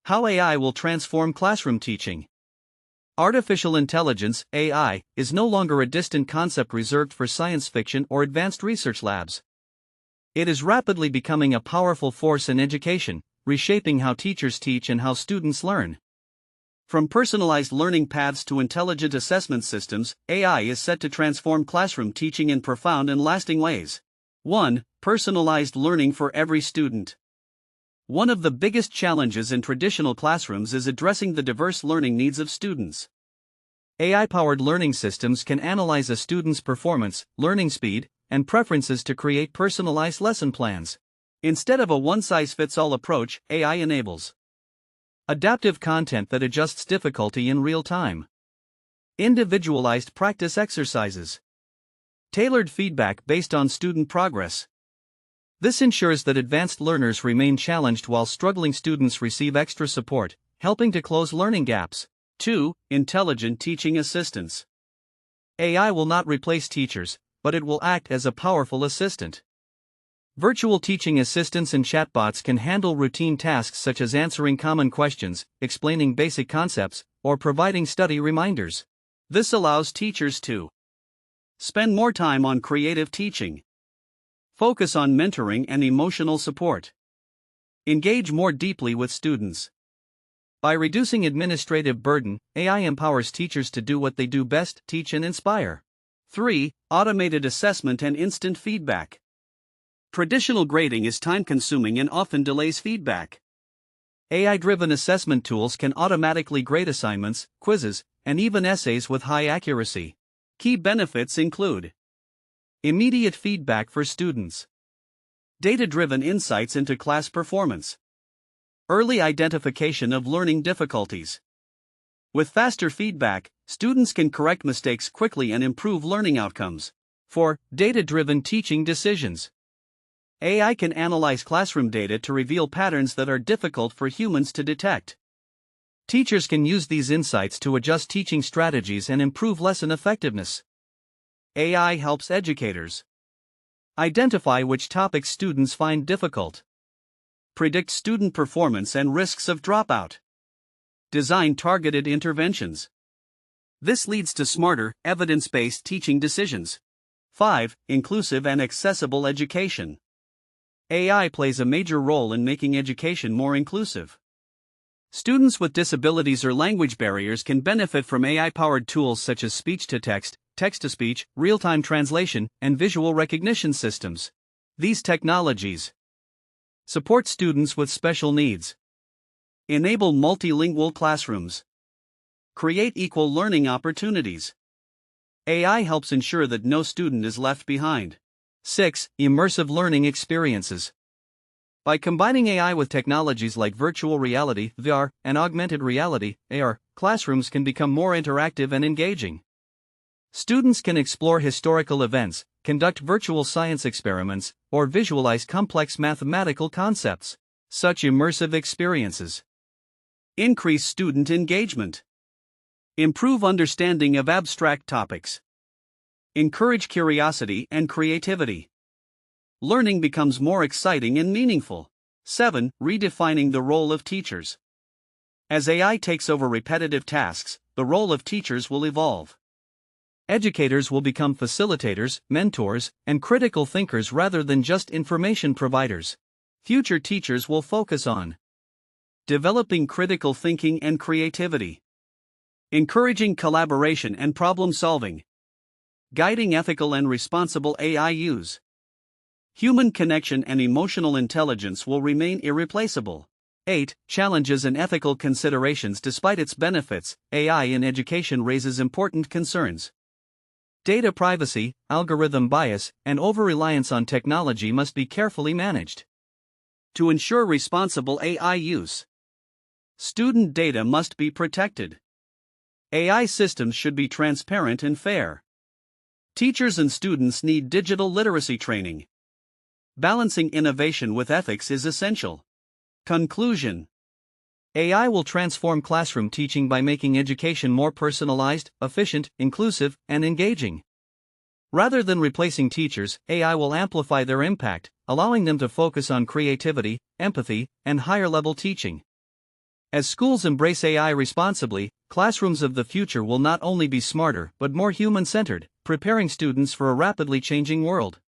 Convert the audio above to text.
How AI will transform classroom teaching. Artificial intelligence, AI, is no longer a distant concept reserved for science fiction or advanced research labs. It is rapidly becoming a powerful force in education, reshaping how teachers teach and how students learn. From personalized learning paths to intelligent assessment systems, AI is set to transform classroom teaching in profound and lasting ways. 1. Personalized learning for every student. One of the biggest challenges in traditional classrooms is addressing the diverse learning needs of students. AI-powered learning systems can analyze a student's performance, learning speed, and preferences to create personalized lesson plans. Instead of a one-size-fits-all approach, AI enables adaptive content that adjusts difficulty in real time, individualized practice exercises, tailored feedback based on student progress. This ensures that advanced learners remain challenged while struggling students receive extra support, helping to close learning gaps. 2. Intelligent teaching assistants. AI will not replace teachers, but it will act as a powerful assistant. Virtual teaching assistants and chatbots can handle routine tasks such as answering common questions, explaining basic concepts, or providing study reminders. This allows teachers to spend more time on creative teaching, focus on mentoring and emotional support, engage more deeply with students. By reducing administrative burden, AI empowers teachers to do what they do best: teach and inspire. 3. Automated assessment and instant feedback. Traditional grading is time-consuming and often delays feedback. AI-driven assessment tools can automatically grade assignments, quizzes, and even essays with high accuracy. Key benefits include immediate feedback for students, data-driven insights into class performance, early identification of learning difficulties. With faster feedback, students can correct mistakes quickly and improve learning outcomes. 4. Data-driven teaching decisions. AI can analyze classroom data to reveal patterns that are difficult for humans to detect. Teachers can use these insights to adjust teaching strategies and improve lesson effectiveness. AI helps educators identify which topics students find difficult, predict student performance and risks of dropout, design targeted interventions. This leads to smarter, evidence-based teaching decisions. 5. Inclusive and accessible education. AI plays a major role in making education more inclusive. Students with disabilities or language barriers can benefit from AI-powered tools such as speech-to-text, text-to-speech, real-time translation, and visual recognition systems. These technologies support students with special needs, enable multilingual classrooms, create equal learning opportunities. AI helps ensure that no student is left behind. 6. Immersive learning experiences. By combining AI with technologies like virtual reality, VR, and augmented reality, AR, classrooms can become more interactive and engaging. Students can explore historical events, conduct virtual science experiments, or visualize complex mathematical concepts. Such immersive experiences increase student engagement, improve understanding of abstract topics, encourage curiosity and creativity. Learning becomes more exciting and meaningful. 7. Redefining the role of teachers. As AI takes over repetitive tasks, the role of teachers will evolve. Educators will become facilitators, mentors, and critical thinkers rather than just information providers. Future teachers will focus on developing critical thinking and creativity, encouraging collaboration and problem solving, guiding ethical and responsible AI use. Human connection and emotional intelligence will remain irreplaceable. 8. Challenges and ethical considerations. Despite its benefits, AI in education raises important concerns. Data privacy, algorithm bias, and over-reliance on technology must be carefully managed. To ensure responsible AI use, student data must be protected. AI systems should be transparent and fair. Teachers and students need digital literacy training. Balancing innovation with ethics is essential. Conclusion. AI will transform classroom teaching by making education more personalized, efficient, inclusive, and engaging. Rather than replacing teachers, AI will amplify their impact, allowing them to focus on creativity, empathy, and higher-level teaching. As schools embrace AI responsibly, classrooms of the future will not only be smarter but more human centered, preparing students for a rapidly changing world.